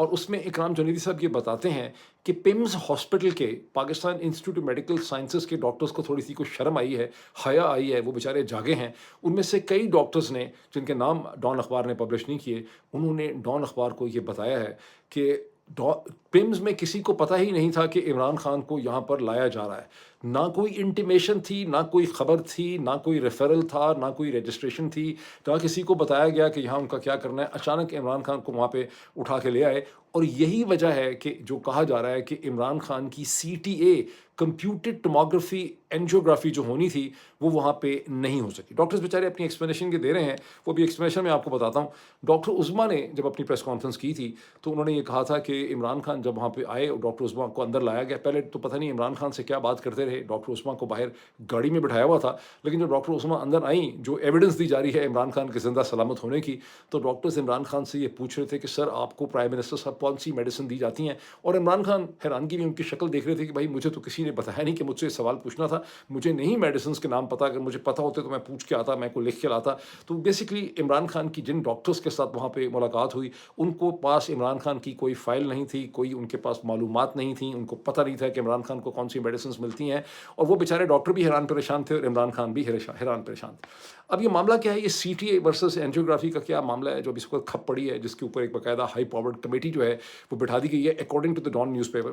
اور اس میں اکرام جنیدی صاحب یہ بتاتے ہیں کہ پمز ہاسپٹل کے Pakistan institute of medical sciences کے ڈاکٹرز کو تھوڑی سی کوئی شرم آئی ہے، حیا آئی ہے، وہ بیچارے جاگے ہیں۔ ان میں سے کئی ڈاکٹرز نے، جن کے نام ڈان اخبار نے پبلش نہیں کیے، انہوں نے ڈان اخبار کو یہ بتایا ہے کہ پمز میں کسی کو پتہ ہی نہیں تھا کہ عمران خان کو یہاں پر لایا جا رہا ہے، نہ کوئی انٹیمیشن تھی، نہ کوئی خبر تھی، نہ کوئی ریفرل تھا، نہ کوئی رجسٹریشن تھی، نہ کسی کو بتایا گیا کہ یہاں ان کا کیا کرنا ہے۔ اچانک عمران خان کو وہاں پہ اٹھا کے لے آئے، اور یہی وجہ ہے کہ جو کہا جا رہا ہے کہ عمران خان کی CTA کمپیوٹڈ ٹوموگرافی اینجیوگرافی جو ہونی تھی وہ وہاں پہ نہیں ہو سکی۔ ڈاکٹرز بیچارے اپنی ایکسپلینیشن کے دے رہے ہیں، وہ بھی ایکسپلینیشن میں آپ کو بتاتا ہوں۔ ڈاکٹر عظمیٰ نے جب اپنی پریس کانفرنس کی تھی تو انہوں نے یہ کہا تھا کہ عمران خان جب وہاں پہ آئے اور ڈاکٹر عظمیٰ کو اندر لایا گیا، پہلے تو پتہ نہیں عمران خان سے کیا بات کرتے رہے، ڈاکٹر عظمیٰ کو باہر گاڑی میں بٹھایا ہوا تھا، لیکن جب ڈاکٹر عظمیٰ اندر آئیں، جو ایویڈنس دی جا رہی ہے عمران خان کے زندہ سلامت ہونے کی، تو ڈاکٹرز عمران خان سے یہ پوچھ رہے تھے کہ سر آپ کو پرائم منسٹر صاحب کون سی میڈیسن دی جاتی ہیں، اور عمران خان حیرانگی میں ان کی شکل دیکھ رہے تھے کہ بھائی مجھے تو کسی نے بتایا نہیں کہ مجھ سے سوال پوچھنا تھا، مجھے نہیں میڈیسنس کے نام پتہ، اگر مجھے پتہ ہوتے تو میں پوچھ کے آتا، میں کو لکھ کے لاتا۔ تو بیسکلی عمران خان کی جن ڈاکٹرز کے ساتھ وہاں پہ ملاقات ہوئی، ان کو پاس عمران خان کی کوئی فائل نہیں تھی، کوئی ان کے پاس معلومات نہیں تھیں، ان کو پتہ نہیں تھا کہ عمران خان کو کون سی میڈیسنس ملتی ہیں، اور وہ بیچارے ڈاکٹر بھی حیران پریشان تھے اور عمران خان بھی حیران پریشان تھے۔ اب یہ معاملہ کیا ہے، یہ CTA ورسز اینجیوگرافی کا کیا معاملہ ہے جو ابھی اس وقت کھپ پڑی ہے، جس کے اوپر ایک باقاعدہ ہائی پاورڈ کمیٹی جو ہے وہ بٹھا دی گئی ہے according to the Dawn newspaper.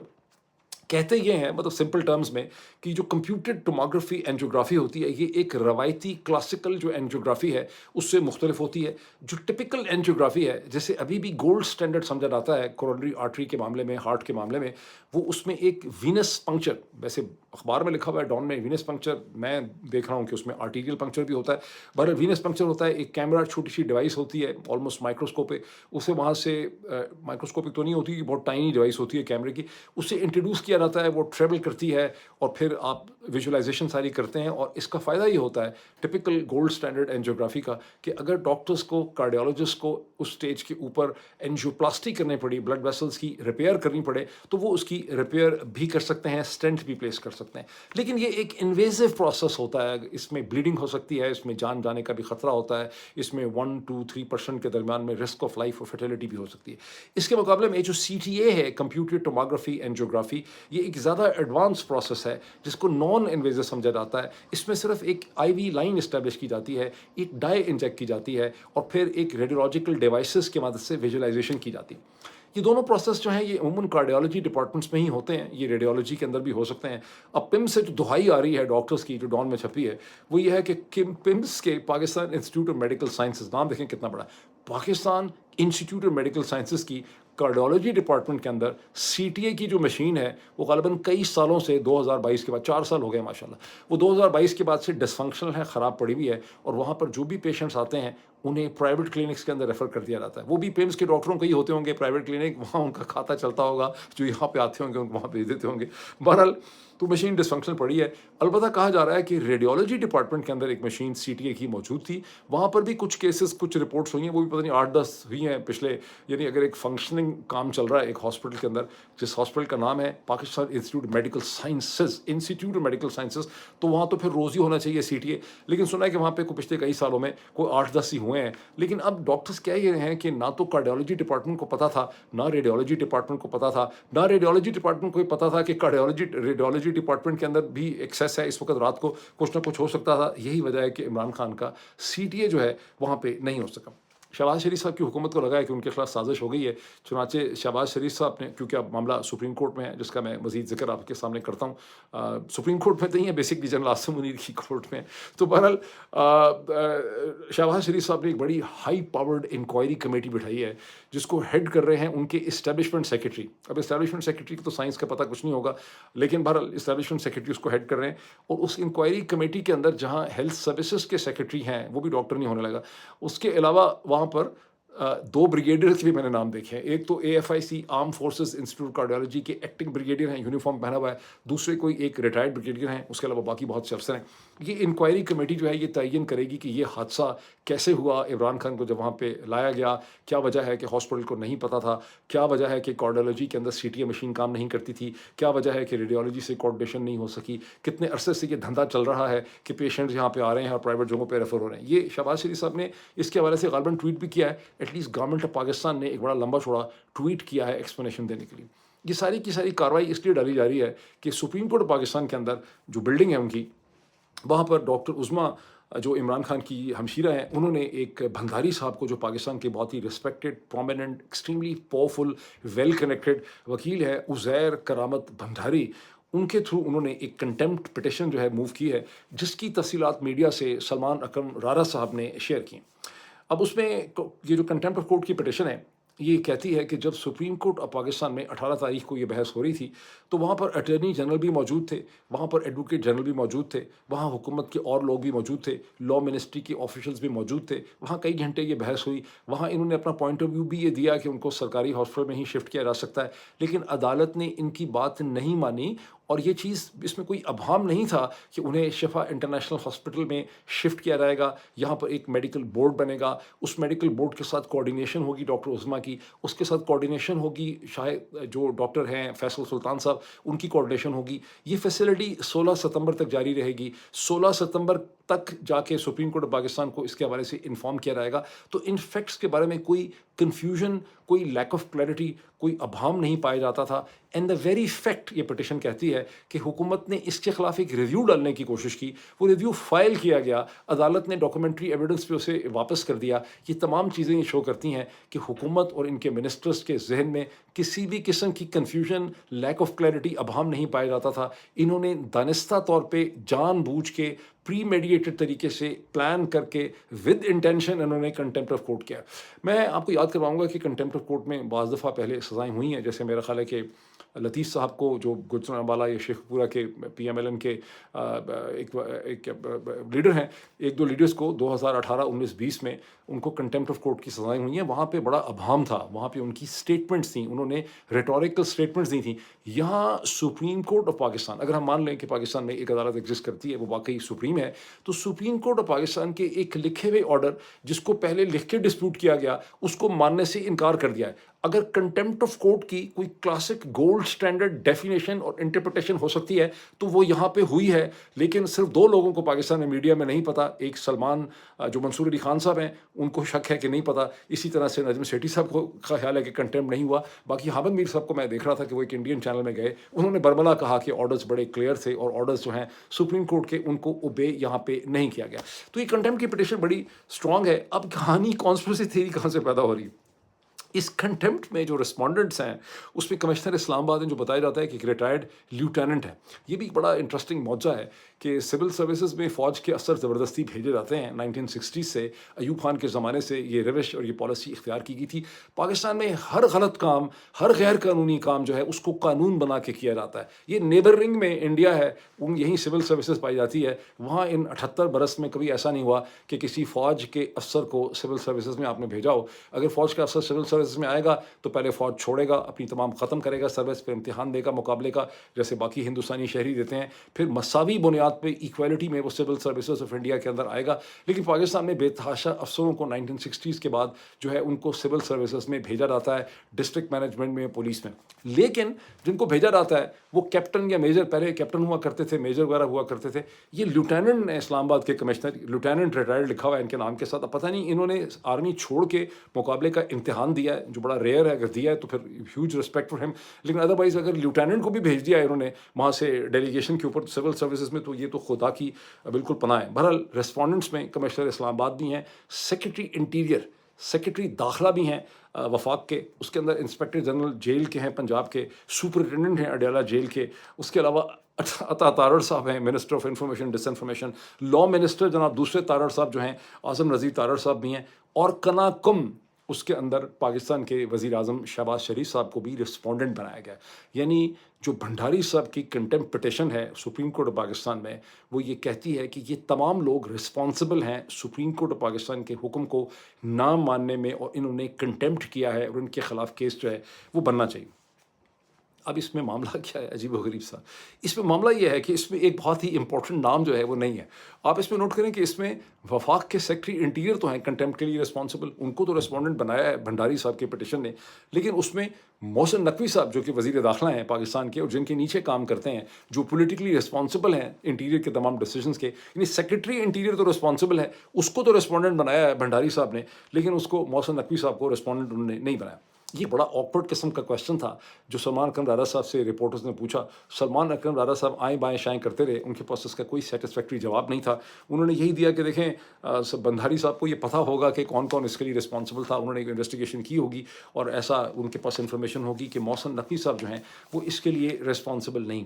کہتے یہ ہیں مطلب سمپل ٹرمز میں کہ جو کمپیوٹڈ ٹوموگرافی اینجیوگرافی ہوتی ہے، یہ ایک روایتی کلاسیکل جو اینجیوگرافی ہے اس سے مختلف ہوتی ہے۔ جو ٹپیکل اینجیوگرافی ہے، جیسے ابھی بھی گولڈ سٹینڈرڈ سمجھا جاتا ہے کورونری آرٹری کے معاملے میں، ہارٹ کے معاملے میں، وہ اس میں ایک وینس پنکچر، ویسے اخبار میں لکھا ہوا ہے ڈان میں وینس پنکچر، میں دیکھ رہا ہوں کہ اس میں آرٹیریل پنکچر بھی ہوتا ہے، بہرحال وینس پنکچر ہوتا ہے، ایک کیمرہ چھوٹی سی ڈیوائس ہوتی ہے آلموسٹ مائکروسکوپ پہ، اسے وہاں سے مائکروسکوپک تو نہیں ہوتی، یہ بہت ٹائنی ڈیوائس ہوتی ہے کیمرے کی، اسے انٹروڈیوس کیا جاتا ہے، وہ ٹریول کرتی ہے اور پھر آپ ویژولائزیشن ساری کرتے ہیں۔ اور اس کا فائدہ یہ ہوتا ہے ٹپیکل گولڈ سٹینڈرڈ اینجیوگرافی کا کہ اگر ڈاکٹرز کو، کارڈیالوجسٹ کو اس سٹیج کے اوپر اینجیوپلاسٹی کرنی پڑی، بلڈ ویسلز کی ریپیئر کرنی پڑے، تو وہ اس کی ریپیئر بھی کر سکتے ہیں، اسٹینٹ بھی پلیس کر سکتے ہیں۔ لیکن یہ ایک انویزو پروسیس ہوتا ہے، اس میں بلیڈنگ ہو سکتی ہے، اس میں جان جانے کا بھی خطرہ ہوتا ہے، اس میں 1-3% کے درمیان میں رسک آف لائف اور فرٹیلٹی بھی ہو سکتی ہے۔ اس کے مقابلے میں جو CTA ہے کمپیوٹر ٹوموگرافی اینجیوگرافی، یہ ایک زیادہ ایڈوانس پروسیس ہے جس کو نان انویزو سمجھا جاتا ہے۔ اس میں صرف ایک IV لائن اسٹیبلش کی جاتی ہے، ایک ڈائی انجیکٹ کی جاتی ہے، اور پھر ایک ریڈیولوجیکل ڈیوائسز کی مدد سے ویژولائزیشن کی جاتی ہے۔ یہ دونوں پروسیس جو ہیں یہ عموماً کارڈیالوجی ڈپارٹمنٹس میں ہی ہوتے ہیں، یہ ریڈیولوجی کے اندر بھی ہو سکتے ہیں۔ اب پمس سے جو دہائی آ رہی ہے ڈاکٹرز کی، جو ڈان میں چھپی ہے، وہ یہ ہے کہ پمس کے Pakistan institute of medical sciences, نام دیکھیں کتنا بڑا ہے، Pakistan institute of medical sciences کی کارڈیالوجی ڈپارٹمنٹ کے اندر CTA کی جو مشین ہے وہ غالباً کئی سالوں سے 2022 کے بعد، 4 سال ہو گئے ماشاءاللہ، وہ 2022 کے بعد سے ڈس فنکشنل ہے، خراب پڑی ہوئی ہے، اور وہاں پر جو بھی پیشنٹس آتے ہیں انہیں پرائیویٹ کلینکس کے اندر ریفر کر دیا جاتا ہے۔ وہ بھی پیمس کے ڈاکٹروں کے ہی ہوتے ہوں گے پرائیویٹ کلینک، وہاں ان کا کھاتا چلتا ہوگا، جو یہاں پہ آتے ہوں گے ان کو وہاں بھیج دیتے ہوں گے۔ بہرحال تو مشین ڈس فنکشنل پڑی ہے۔ البتہ کہا جا رہا ہے کہ ریڈیولوجی ڈپارٹمنٹ کے اندر ایک مشین CTA کی موجود تھی، وہاں پر بھی کچھ کیسز، کچھ رپورٹس ہوئی ہیں، وہ بھی پتہ نہیں 8-10 ہوئی ہیں پچھلے، یعنی اگر ایک فنکشننگ کام چل رہا ہے ایک ہاسپٹل کے اندر، جس ہاسپٹل کا نام ہے Pakistan institute of medical sciences, institute of medical sciences, تو وہاں تو پھر روز ہی ہونا چاہیے CTA، لیکن سنا ہے کہ وہاں پہ پچھلے کئی سالوں میں کوئی 8-10 ہی ہوئے ہیں۔ لیکن اب ڈاکٹرز کہہ یہ رہے ہیں کہ نہ تو کارڈیالوجی ڈپارٹمنٹ کو پتا تھا، نہ ریڈیولوجی ڈپارٹمنٹ کو پتا تھا، نہ ریڈیولوجی ڈپارٹمنٹ کو پتا تھا کہ ریڈیولوجی ڈپارٹمنٹ کے اندر بھی ایکسیس ہے، اس وقت رات کو کچھ نہ کچھ ہو سکتا تھا۔ یہی وجہ ہے کہ عمران خان کا CTA جو ہے وہاں پہ نہیں ہو سکا۔ شہباز شریف صاحب کی حکومت کو لگا ہے کہ ان کے خلاف سازش ہو گئی ہے، چنانچہ شہباز شریف صاحب نے، کیونکہ اب معاملہ سپریم کورٹ میں ہے جس کا میں مزید ذکر آپ کے سامنے کرتا ہوں، سپریم کورٹ میں تو نہیں ہے، بیسکلی جنرل عاصم منیر کی کورٹ میں، تو بہرحال شہباز شریف صاحب نے ایک بڑی ہائی پاورڈ انکوائری کمیٹی بٹھائی ہے جس کو ہیڈ کر رہے ہیں ان کے اسٹیبلشمنٹ سیکرٹری۔ اب اسٹیبلشمنٹ سیکرٹری کو تو سائنس کا پتہ کچھ نہیں ہوگا، لیکن بہرحال اسٹیبلشمنٹ سیکرٹری اس کو ہیڈ کر رہے ہیں، اور اس انکوائری کمیٹی کے اندر جہاں ہیلتھ سروسز کے سیکرٹری ہیں وہ بھی ڈاکٹر نہیں ہونے لگا، اس کے علاوہ وہاں پر 2 بریگیڈیئرز بھی میں نے نام دیکھے ہیں۔ ایک تو AFIC arm forces institute cardiology کے ایکٹنگ بریگیڈیئر ہیں، یونیفارم پہنا ہوا ہے، دوسرے کوئی ایک ریٹائرڈ بریگیڈیئر ہیں، اس کے علاوہ باقی بہت سے افسر ہیں۔ یہ انکوائری کمیٹی جو ہے یہ تعین کرے گی کہ یہ حادثہ کیسے ہوا، عمران خان کو جب وہاں پہ لایا گیا کیا وجہ ہے کہ ہاسپٹل کو نہیں پتا تھا، کیا وجہ ہے کہ کارڈیالوجی کے اندر CTA مشین کام نہیں کرتی تھی، کیا وجہ ہے کہ ریڈیولوجی سے کوارڈینیشن نہیں ہو سکی، کتنے عرصے سے یہ دھندا چل رہا ہے کہ پیشنٹس یہاں پہ آ رہے ہیں اور پرائیویٹ جگہوں پہ ریفر ہو رہے ہیں۔ یہ شہباز شریف صاحب نے اس کے حوالے سے غالباً ٹویٹ بھی کیا ہے، at least government of Pakistan نے ایک بڑا لمبا چوڑا ٹویٹ کیا ہے ایکسپلینیشن دینے کے لیے. یہ ساری کی ساری کارروائی اس لیے ڈالی جا رہی ہے کہ سپریم کورٹ آف پاکستان کے اندر جو بلڈنگ ہے ان کی، وہاں پر ڈاکٹر عظمیٰ جو عمران خان کی ہمشیرہ ہیں، انہوں نے ایک بھنڈاری صاحب کو، جو پاکستان کے بہت ہی respected, prominent, extremely powerful, well connected وکیل ہے عزیر کرامت بھنڈاری، ان کے تھرو انہوں نے ایک کنٹمپٹ پٹیشن جو ہے موو کی ہے، جس کی تفصیلات میڈیا سے سلمان اکرم رارا صاحب نے شیئر کی. اب اس میں یہ جو کنٹمپٹ آف کورٹ کی پٹیشن ہے، یہ کہتی ہے کہ جب سپریم کورٹ آف پاکستان میں 18 تاریخ کو یہ بحث ہو رہی تھی، تو وہاں پر اٹارنی جنرل بھی موجود تھے، وہاں پر ایڈوکیٹ جنرل بھی موجود تھے، وہاں حکومت کے اور لوگ بھی موجود تھے، لا منسٹری کے آفیشلز بھی موجود تھے. وہاں کئی گھنٹے یہ بحث ہوئی. وہاں انہوں نے اپنا پوائنٹ آف ویو بھی یہ دیا کہ ان کو سرکاری ہاسپٹل میں ہی شفٹ کیا جا سکتا ہے، لیکن عدالت نے ان کی بات نہیں مانی. اور یہ چیز، اس میں کوئی ابہام نہیں تھا کہ انہیں شفا انٹرنیشنل ہاسپٹل میں شفٹ کیا جائے گا. یہاں پر ایک میڈیکل بورڈ بنے گا، اس میڈیکل بورڈ کے ساتھ کوارڈینیشن ہوگی ڈاکٹر عظمیٰ کی، اس کے ساتھ کوارڈینیشن ہوگی شاید جو ڈاکٹر ہیں فیصل سلطان صاحب، ان کی کوارڈینیشن ہوگی. یہ فیسلٹی 16 ستمبر تک جاری رہے گی. 16 ستمبر تک جا کے سپریم کورٹ آف پاکستان کو اس کے حوالے سے انفارم کیا جائے گا. تو ان فیکٹس کے بارے میں کوئی کنفیوژن، کوئی لیک آف کلیئرٹی، کوئی ابہام نہیں پایا جاتا تھا. اینڈ دا ویری فیکٹ، یہ پٹیشن کہتی ہے کہ حکومت نے اس کے خلاف ایک ریویو ڈالنے کی کوشش کی، وہ ریویو فائل کیا گیا، عدالت نے ڈاکومنٹری ایویڈنس پہ اسے واپس کر دیا. یہ تمام چیزیں یہ شو کرتی ہیں کہ حکومت اور ان کے منسٹرز کے ذہن میں کسی بھی قسم کی کنفیوژن، لیک آف کلیئرٹی، ابہام نہیں پایا جاتا تھا. انہوں نے دانستہ طور پہ جان بوجھ کے پری میڈیٹڈ طریقے سے پلان کر کے ود انٹینشن انہوں نے کنٹمپٹ آف کورٹ کیا. میں آپ کو یاد کرواؤں گا کہ کنٹمپٹ آف کورٹ میں بعض دفعہ پہلے سزائیں ہوئی ہیں. جیسے میرا خیال ہے کہ لطیف صاحب کو، جو گجرانوالہ یا شیخ پورہ کے پی ایم ایل این کے ایک لیڈر ہیں، ایک دو لیڈرز کو 2018 19 20 میں ان کو کنٹمپٹ آف کورٹ کی سزائیں ہوئی ہیں. وہاں پہ بڑا ابہام تھا، وہاں پہ ان کی سٹیٹمنٹس تھیں، انہوں نے ریٹوریکل سٹیٹمنٹس دی تھیں. یہاں سپریم کورٹ آف پاکستان، اگر ہم مان لیں کہ پاکستان میں ایک عدالت ایگزسٹ کرتی ہے، وہ واقعی سپریم ہے، تو سپریم کورٹ آف پاکستان کے ایک لکھے ہوئے آرڈر، جس کو پہلے لکھ کے ڈسپیوٹ کیا گیا، اس کو ماننے سے انکار کر دیا ہے. اگر کنٹمپٹ آف کورٹ کی کوئی کلاسک گولڈ سٹینڈرڈ ڈیفینیشن اور انٹرپریٹیشن ہو سکتی ہے تو وہ یہاں پہ ہوئی ہے. لیکن صرف دو لوگوں کو پاکستان میں میڈیا میں نہیں پتا، ایک سلمان جو منصور علی خان صاحب ہیں، ان کو شک ہے کہ نہیں پتا. اسی طرح سے نجم سیٹھی صاحب کو کا خیال ہے کہ کنٹمپٹ نہیں ہوا. باقی حامد میر صاحب کو میں دیکھ رہا تھا کہ وہ ایک انڈین چینل میں گئے، انہوں نے برملا کہا کہ آرڈرز بڑے کلیئر تھے اور آرڈرز جو ہیں سپریم کورٹ کے، ان کو اوبے یہاں پہ نہیں کیا گیا. تو یہ کنٹمپٹ کی پٹیشن بڑی اسٹرانگ ہے. اب کہانی کانسپریسی تھیوری کہاں سے پیدا ہو رہی ہے؟ اس کنٹمپٹ میں جو رسپونڈنٹس ہیں، اس میں کمشنر اسلام آباد ہیں، جو بتایا جاتا ہے کہ ایک ریٹائرڈ لیوٹیننٹ ہے. یہ بھی ایک بڑا انٹرسٹنگ معجزہ ہے کہ سول سروسز میں فوج کے اثر زبردستی بھیجے جاتے ہیں. 1960 سے ایوب خان کے زمانے سے یہ روش اور یہ پالیسی اختیار کی گئی تھی. پاکستان میں ہر غلط کام، ہر غیر قانونی کام جو ہے اس کو قانون بنا کے کیا جاتا ہے. یہ نیبر رنگ میں انڈیا ہے، یہیں سول سروسز پائی جاتی ہے. وہاں ان 78 برس میں کبھی ایسا نہیں ہوا کہ کسی فوج کے افسر کو سول سروسز میں آپ نے بھیجا ہو. اگر فوج کا افسر سول سروسز میں آئے گا تو پہلے فوج چھوڑے گا، اپنی تمام ختم کرے گا سروس، پھر امتحان دے گا مقابلے کا، جیسے باقی ہندوستانی شہری دیتے ہیں، پھر مساوی بنیاد پہ ایکویلٹی میں وہ سول سروسز آف انڈیا کے اندر آئے گا. لیکن پاکستان میں بے تحاشا افسروں کو 1960s کے بعد جو ہے ان کو سول سروسز میں بھیجا جاتا ہے، ڈسٹرکٹ مینجمنٹ میں، پولیس میں. لیکن جن کو بھیجا جاتا ہے وہ کیپٹن یا میجر، پہلے کیپٹن ہوا کرتے تھے، میجر وغیرہ ہوا کرتے تھے. یہ لیوٹیننٹ ہیں اسلام آباد کے کمشنر، لیوٹیننٹ ریٹائرڈ لکھا ہوا ہے ان کے نام کے ساتھ. اب پتہ نہیں انہوں نے آرمی چھوڑ کے مقابلے کا امتحان دیا ہے، جو بڑا ریئر ہے. اگر دیا ہے تو پھر ہیوج ریسپیکٹ فار ہم. لیکن ادروائز اگر لیوٹیننٹ کو بھی بھیج دیا ہے انہوں نے وہاں سے ڈیلیگیشن کے اوپر سول سروسز میں، تو یہ تو خدا کی بالکل پناہ ہے. بہرحال ریسپونڈنٹس میں کمشنر اسلام آباد بھی ہیں، سیکرٹری انٹیریئر، سیکرٹری داخلہ بھی ہیں وفاق کے، اس کے اندر انسپیکٹر جنرل جیل کے ہیں پنجاب کے، سپرنٹینڈنٹ ہیں اڈیالہ جیل کے. اس کے علاوہ عطا تارڑ صاحب ہیں، minister of information disinformation. Law minister جناب دوسرے تارڑ صاحب جو ہیں، اعظم رضی تارڑ صاحب بھی ہیں. اور کنا کم اس کے اندر پاکستان کے وزیر اعظم شہباز شریف صاحب کو بھی رسپونڈنٹ بنایا گیا. یعنی جو بھنڈاری صاحب کی کنٹمپٹ پٹیشن ہے سپریم کورٹ آف پاکستان میں، وہ یہ کہتی ہے کہ یہ تمام لوگ رسپانسبل ہیں سپریم کورٹ آف پاکستان کے حکم کو نہ ماننے میں، اور انہوں نے کنٹمپٹ کیا ہے اور ان کے خلاف کیس جو ہے وہ بننا چاہیے. اب اس میں معاملہ کیا ہے عجیب و غریب سا، اس میں معاملہ یہ ہے کہ اس میں ایک بہت ہی امپورٹنٹ نام جو ہے وہ نہیں ہے. آپ اس میں نوٹ کریں کہ اس میں وفاق کے سیکرٹری انٹیریئر تو ہیں کنٹمپٹ کے لیے رسپانسبل، ان کو تو ریسپونڈنٹ بنایا ہے بھنڈاری صاحب کے پٹیشن نے، لیکن اس میں محسن نقوی صاحب جو کہ وزیر داخلہ ہیں پاکستان کے اور جن کے نیچے کام کرتے ہیں، جو پولیٹیکلی رسپانسبل ہیں انٹیریئر کے تمام ڈیسیجنس کے، یعنی سیکرٹری انٹیریئر تو رسپانسبل ہے، اس کو تو رسپونڈنٹ بنایا ہے بھنڈاری صاحب نے، لیکن اس کو محسن نقوی صاحب کو رسپونڈنٹ انہوں نے نہیں بنایا. یہ بڑا آکورڈ قسم کا کویشچن تھا جو سلمان اکرم رارا صاحب سے رپورٹرز نے پوچھا. سلمان اکرم رارا صاحب آئیں بائیں شائیں کرتے رہے، ان کے پاس اس کا کوئی سیٹسفیکٹری جواب نہیں تھا. انہوں نے یہی دیا کہ دیکھیں بندھاری صاحب کو یہ پتہ ہوگا کہ کون کون اس کے لیے رسپانسبل تھا، انہوں نے ایک انویسٹیگیشن کی ہوگی اور ایسا ان کے پاس انفارمیشن ہوگی کہ محسن نقوی صاحب جو ہیں وہ اس کے لیے رسپانسبل نہیں.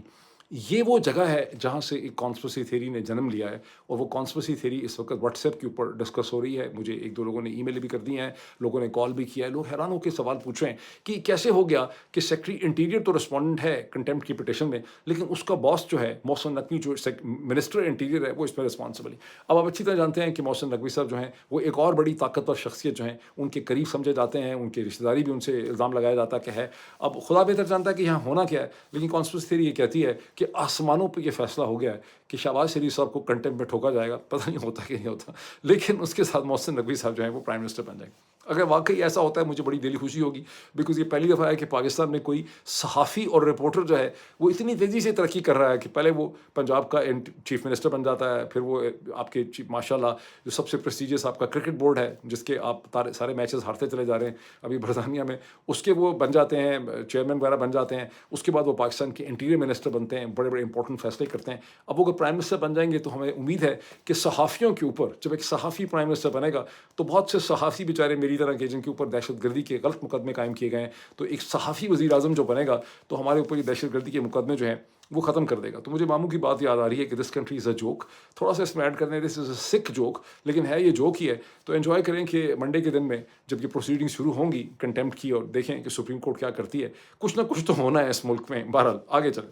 یہ وہ جگہ ہے جہاں سے ایک کانسپریسی تھیوری نے جنم لیا ہے، اور وہ کانسپریسی تھیوری اس وقت واٹس ایپ کے اوپر ڈسکس ہو رہی ہے. مجھے ایک دو لوگوں نے ای میل بھی کر دی ہیں، لوگوں نے کال بھی کیا ہے، لوگ حیران ہو کے سوال پوچھ رہے ہیں کہ کیسے ہو گیا کہ سیکرٹری انٹیریئر تو رسپونڈنٹ ہے کنٹمپٹ کی پٹیشن میں، لیکن اس کا باس جو ہے محسن نقوی جو منسٹر انٹیریئر ہے وہ اس میں رسپانسبل ہے. اب آپ اچھی طرح جانتے ہیں کہ محسن نقوی صاحب جو ہیں وہ ایک اور بڑی طاقتور شخصیت جو ہیں ان کے قریب سمجھے جاتے ہیں، ان کی رشتہ داری بھی ان سے الزام لگایا جاتا کہ ہے. اب خدا بہتر جانتا ہے کہ یہاں ہونا کیا ہے، لیکن کانسپریسی تھیوری یہ کہتی ہے کہ آسمانوں پہ یہ فیصلہ ہو گیا ہے کہ شہباز شریف صاحب کو کنٹمپٹ میں ٹھوکا جائے گا. پتہ نہیں ہوتا کہ نہیں ہوتا، لیکن اس کے ساتھ محسن نقوی صاحب جو ہیں وہ پرائم منسٹر بن جائیں گے. اگر واقعی ایسا ہوتا ہے مجھے بڑی دلی خوشی ہوگی، بیکاز یہ پہلی دفعہ ہے کہ پاکستان میں کوئی صحافی اور رپورٹر جو ہے وہ اتنی تیزی سے ترقی کر رہا ہے کہ پہلے وہ پنجاب کا چیف منسٹر بن جاتا ہے، پھر وہ آپ کے ماشاء اللہ جو سب سے پریسٹیجیس آپ کا کرکٹ بورڈ ہے جس کے آپ سارے میچز ہارتے چلے جا رہے ہیں ابھی برطانیہ میں، اس کے وہ بن جاتے ہیں چیئرمین وغیرہ بن جاتے ہیں. اس کے بعد وہ پاکستان کے انٹیریئر منسٹر بنتے ہیں، بڑے بڑے امپورٹنٹ فیصلے کرتے ہیں. اب وہ اگر پرائم منسٹر بن جائیں گے تو ہمیں امید ہے کہ صحافیوں کے اوپر، جب ایک صحافی پرائم منسٹر بنے گا تو بہت سے صحافی بیچارے میری طرح کے جن کے اوپر دہشت گردی کے غلط مقدمے قائم کیے گئے ہیں، تو ایک صحافی وزیر اعظم جو بنے گا تو ہمارے اوپر یہ دہشت گردی کے مقدمے جو ہیں وہ ختم کر دے گا. تو مجھے ماموں کی بات یاد آ رہی ہے کہ this country is a joke, تھوڑا سا اس میں ایڈ کرنے دس از اے سک جوک، لیکن ہے یہ جوک ہی ہے. تو انجوائے کریں کہ منڈے کے دن میں جب یہ پروسیڈنگ شروع ہوں گی کنٹمپٹ کی، اور دیکھیں کہ سپریم کورٹ کیا کرتی ہے. کچھ نہ کچھ تو ہونا ہے اس ملک میں. بہرحال آگے چلیں.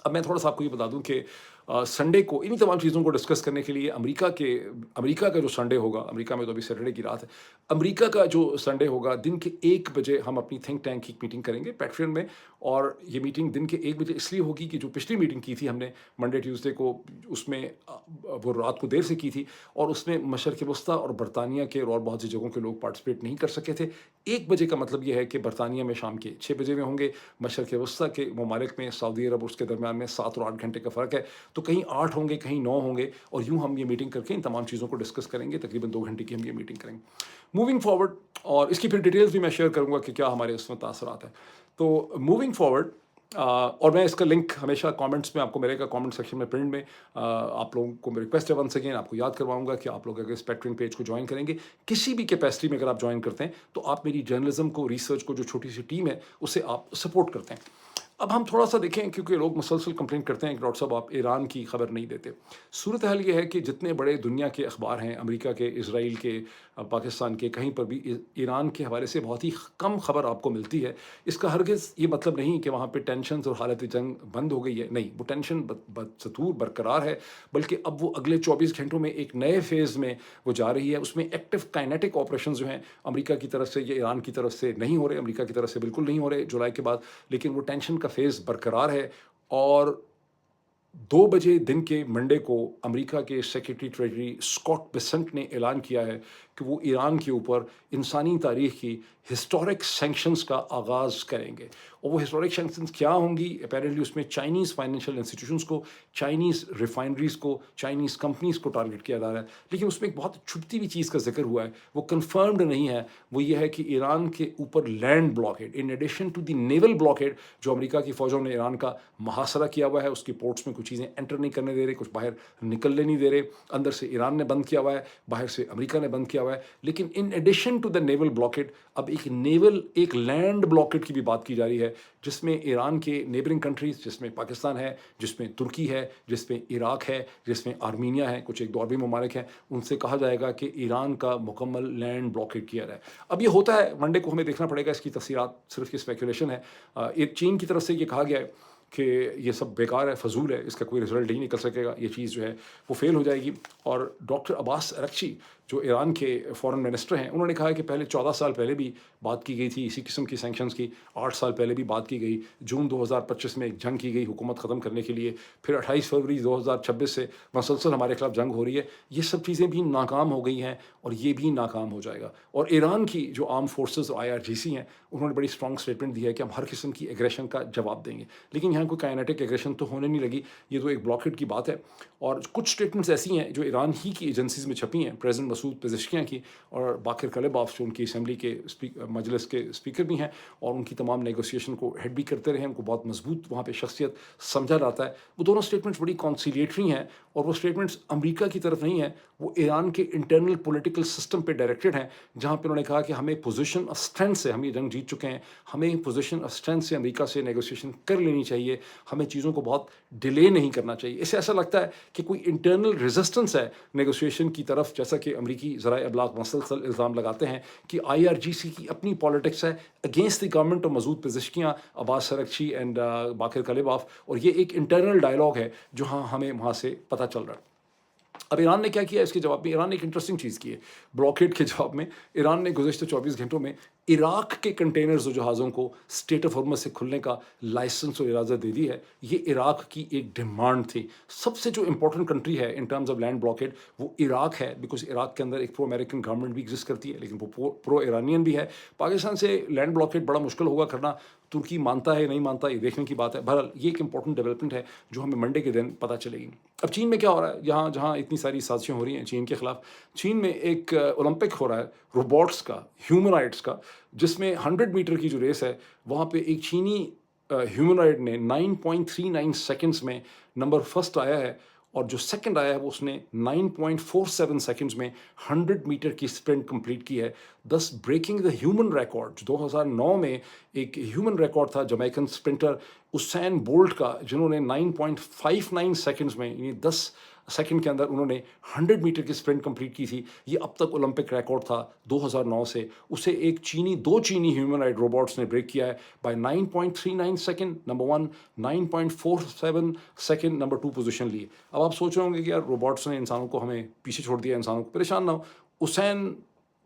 اب میں تھوڑا سا آپ کو یہ بتا دوں کہ سنڈے کو انہی تمام چیزوں کو ڈسکس کرنے کے لیے امریکہ کا جو سنڈے ہوگا، امریکہ میں تو ابھی سیٹرڈے کی رات ہے، امریکہ کا جو سنڈے ہوگا دن کے 1 بجے ہم اپنی تھنک ٹینک کی میٹنگ کریں گے پیٹریون میں. اور یہ میٹنگ دن کے 1 بجے اس لیے ہوگی کہ جو پچھلی میٹنگ کی تھی ہم نے منڈے ٹیوزڈے کو، اس میں وہ رات کو دیر سے کی تھی، اور اس میں مشرق وسطیٰ اور برطانیہ کے اور بہت سی جگہوں کے لوگ پارٹیسپیٹ نہیں کر سکے تھے. 1 بجے کا مطلب یہ ہے کہ برطانیہ میں شام کے 6 بجے میں ہوں گے، مشرق وسطیٰ کے ممالک میں سعودی عرب اور اس کے درمیان میں 7 اور 8 گھنٹے کا فرق ہے، تو کہیں 8 ہوں گے کہیں 9 ہوں گے. اور یوں ہم یہ میٹنگ کر کے ان تمام چیزوں کو ڈسکس کریں گے. تقریباً 2 گھنٹے کی ہم یہ میٹنگ کریں گے موونگ فارورڈ، اور اس کی پھر ڈیٹیلز بھی میں شیئر کروں گا کہ کیا ہمارے اس میں تاثرات ہیں. تو موونگ فارورڈ، اور میں اس کا لنک ہمیشہ کامنٹس میں آپ کو ملے گا، کامنٹ سیکشن میں پرنٹ میں. آپ لوگوں کو میری ریکویسٹ ہے ونس اگین آپ کو یاد کرواؤں گا کہ آپ لوگ اگر اس پیٹرن پیج کو جوائن کریں گے کسی بھی کیپیسٹی میں، اگر آپ جوائن کرتے ہیں تو آپ میری جرنلزم کو، ریسرچ کو، جو چھوٹی سی ٹیم ہے اسے آپ سپورٹ کرتے ہیں. اب ہم تھوڑا سا دیکھیں، کیونکہ لوگ مسلسل کمپلین کرتے ہیں کہ ڈاکٹر صاحب آپ ایران کی خبر نہیں دیتے. صورتحال یہ ہے کہ جتنے بڑے دنیا کے اخبار ہیں، امریکہ کے، اسرائیل کے، پاکستان کے، کہیں پر بھی ایران کے حوالے سے بہت ہی کم خبر آپ کو ملتی ہے. اس کا ہرگز یہ مطلب نہیں کہ وہاں پہ ٹینشنز اور حالت جنگ بند ہو گئی ہے، نہیں، وہ ٹینشن بدستور برقرار ہے، بلکہ اب وہ اگلے 24 گھنٹوں میں ایک نئے فیز میں وہ جا رہی ہے. اس میں ایکٹیو کائنیٹک آپریشنز جو ہیں امریکہ کی طرف سے یا ایران کی طرف سے نہیں ہو رہے، امریکہ کی طرف سے بالکل نہیں ہو رہے جولائی کے بعد، لیکن وہ ٹینشن کا فیز برقرار ہے. اور 2 بجے دن کے منڈے کو امریکہ کے سیکرٹری ٹریجری اسکاٹ بیسنٹ نے اعلان کیا ہے کہ وہ ایران کے اوپر انسانی تاریخ کی ہسٹورک سینکشنز کا آغاز کریں گے. اور وہ ہسٹورک سینکشنز کیا ہوں گی؟ اپیرنٹلی اس میں چائنیز فائنینشیل انسٹیٹیوشنز کو، چائنیز ریفائنریز کو، چائنیز کمپنیز کو ٹارگٹ کیا جا رہا ہے. لیکن اس میں ایک بہت چھپتی ہوئی چیز کا ذکر ہوا ہے، وہ کنفرمڈ نہیں ہے. وہ یہ ہے کہ ایران کے اوپر land blockade, in addition to the naval blockade جو امریکہ کی فوجوں نے ایران کا محاصرہ کیا ہوا ہے، اس کی پورٹس میں کچھ چیزیں انٹر نہیں کرنے دے رہے، کچھ باہر نکلنے نہیں دے رہے. اندر سے ایران نے بند کیا ہوا ہے، باہر سے امریکہ نے بند کیا ہوا ہے. لیکن in addition to the naval blockade اب ایک لینڈ بلاکیڈ کی بھی بات کی جا رہی ہے، جس میں ایران کے نیبرنگ کنٹریز، جس میں پاکستان ہے، جس میں ترکی ہے، جس میں عراق ہے، جس میں آرمینیا ہے، کچھ ایک دو اور بھی ممالک ہیں، ان سے کہا جائے گا کہ ایران کا مکمل لینڈ بلاکیڈ کیا جائے. اب یہ ہوتا ہے منڈے کو، ہمیں دیکھنا پڑے گا، اس کی تفصیلات صرف کی اسپیکولیشن ہے. چین کی طرف سے یہ کہا گیا ہے کہ یہ سب بیکار ہے، فضول ہے، اس کا کوئی رزلٹ ہی نکل سکے گا، یہ چیز جو ہے وہ فیل ہو جائے گی۔ اور ڈاکٹر عباس اراغچی جو ایران کے فورن منسٹر ہیں، انہوں نے کہا ہے کہ پہلے 14 سال پہلے بھی بات کی گئی تھی اسی قسم کی سینکشنز کی، 8 سال پہلے بھی بات کی گئی، جون 2025 میں ایک جنگ کی گئی حکومت ختم کرنے کے لیے، پھر 28 فروری 2026 سے مسلسل ہمارے خلاف جنگ ہو رہی ہے، یہ سب چیزیں بھی ناکام ہو گئی ہیں اور یہ بھی ناکام ہو جائے گا۔ اور ایران کی جو آرم فورسز IRGC ہیں، انہوں نے بڑی اسٹرانگ اسٹیٹمنٹ دی ہے کہ ہم ہر قسم کی ایگریشن کا جواب دیں گے، لیکن یہاں کوئی کائنیٹک ایگریشن تو ہونے نہیں لگی، یہ تو ایک بلاکیڈ کی بات ہے۔ اور کچھ اسٹیٹمنٹس ایسی ہیں جو ایران ہی کی ایجنسیز میں چھپی ہیں، پریزیڈنٹ مسعود پزشکیاں کی اور باقر کلیباف جو ان کی اسمبلی کے مجلس کے اسپیکر بھی ہیں اور ان کی تمام نیگوسیشن کو ہیڈ بھی کرتے رہے ہیں، ان کو بہت مضبوط وہاں پہ شخصیت سمجھا جاتا ہے۔ وہ دونوں اسٹیٹمنٹس بڑی کانسیلیٹری ہیں اور وہ اسٹیٹمنٹس امریکہ کی طرف نہیں ہیں، وہ ایران کے انٹرنل پولیٹیکل سسٹم پہ ڈائریکٹڈ ہیں، جہاں پہ انہوں نے کہا کہ ہمیں پوزیشن آف اسٹرینتھ سے، ہم یہ جنگ جیت چکے ہیں، ہمیں پوزیشن آف اسٹرینتھ سے امریکہ سے نیگوسیشن کر لینی چاہیے، ہمیں چیزوں کو بہت ڈیلے نہیں کرنا چاہیے۔ اس سے ایسا لگتا ہے کہ کوئی انٹرنل ریزسٹنس ہے نیگوسیشن کی طرف، جیسا کہ امریکی ذرائع ابلاغ مسلسل الزام لگاتے ہیں کہ IRGC کی اپنی پالیٹکس ہے against the government of Masoud Pezeshkian, Abbas Araghchi and Baqer Qalibaf, اور یہ ایک انٹرنل ڈائلاگ ہے جو ہمیں وہاں سے پتہ چل رہا ہے۔ اب ایران نے کیا کیا اس کے جواب میں؟ ایران نے ایک انٹرسٹنگ چیز کی ہے بلاکیڈ کے جواب میں۔ ایران نے گزشتہ 24 گھنٹوں میں عراق کے کنٹینرز و جہازوں کو اسٹریٹ آف ہارمز سے کھلنے کا لائسنس اور اجازت دے دی ہے۔ یہ عراق کی ایک ڈیمانڈ تھی۔ سب سے جو امپورٹنٹ کنٹری ہے in terms of land blockade وہ عراق ہے، بیکاز عراق کے اندر ایک پرو امریکن گورنمنٹ بھی ایگزسٹ کرتی ہے، لیکن وہ پرو ایرانین بھی ہے۔ پاکستان سے لینڈ بلاکیڈ بڑا مشکل ہوگا کرنا، ترکی مانتا ہے نہیں مانتا یہ دیکھنے کی بات ہے۔ بہرحال یہ ایک امپورٹنٹ ڈیولپمنٹ ہے جو ہمیں منڈے کے دن پتہ چلے گی۔ اب چین میں کیا ہو رہا ہے؟ یہاں جہاں اتنی ساری سازشیں ہو رہی ہیں چین کے خلاف، چین میں ایک اولمپک ہو رہا ہے روبوٹس کا، ہیومنائڈس کا، جس میں 100 میٹر کی جو ریس ہے وہاں پہ ایک چینی ہیومنائڈ نے 9.39 سیکنڈز میں نمبر فرسٹ آیا ہے، اور جو سیکنڈ آیا ہے وہ اس نے 9.47 سیکنڈز میں 100 میٹر کی اسپرنٹ کمپلیٹ کی ہے، دس بریکنگ دا ہیومن ریکارڈ۔ 2009 میں ایک ہیومن ریکارڈ تھا جمیکن اسپرنٹر اسین بولٹ کا، جنہوں نے 9.59 سیکنڈز میں، یعنی 10 سیکنڈ کے اندر انہوں نے 100 میٹر کی اسپرنٹ کمپلیٹ کی تھی۔ یہ اب تک اولمپک ریکارڈ تھا 2009 سے، اسے دو چینی ہیومنائڈ روبوٹس نے بریک کیا ہے by 9.39 second, number 1، 9.47 second number 2 position لی۔ اب آپ سوچ رہے ہوں گے کہ یار روبوٹس نے انسانوں کو، ہمیں پیچھے چھوڑ دیا، انسانوں کو پریشان نہ ہو۔ اسین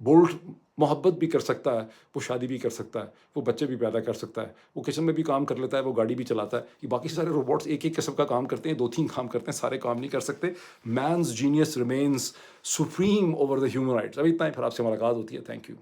بولٹ محبت بھی کر سکتا ہے، وہ شادی بھی کر سکتا ہے، وہ بچے بھی پیدا کر سکتا ہے، وہ کچن میں بھی کام کر لیتا ہے، وہ گاڑی بھی چلاتا ہے۔ یہ باقی سارے روبوٹس ایک ایک قسم کا کام کرتے ہیں، 2-3 کام کرتے ہیں، سارے کام نہیں کر سکتے۔ Man's genius remains supreme over the human rights. ابھی اتنا ہی، پھر آپ سے ملاقات ہوتی ہے۔ Thank you.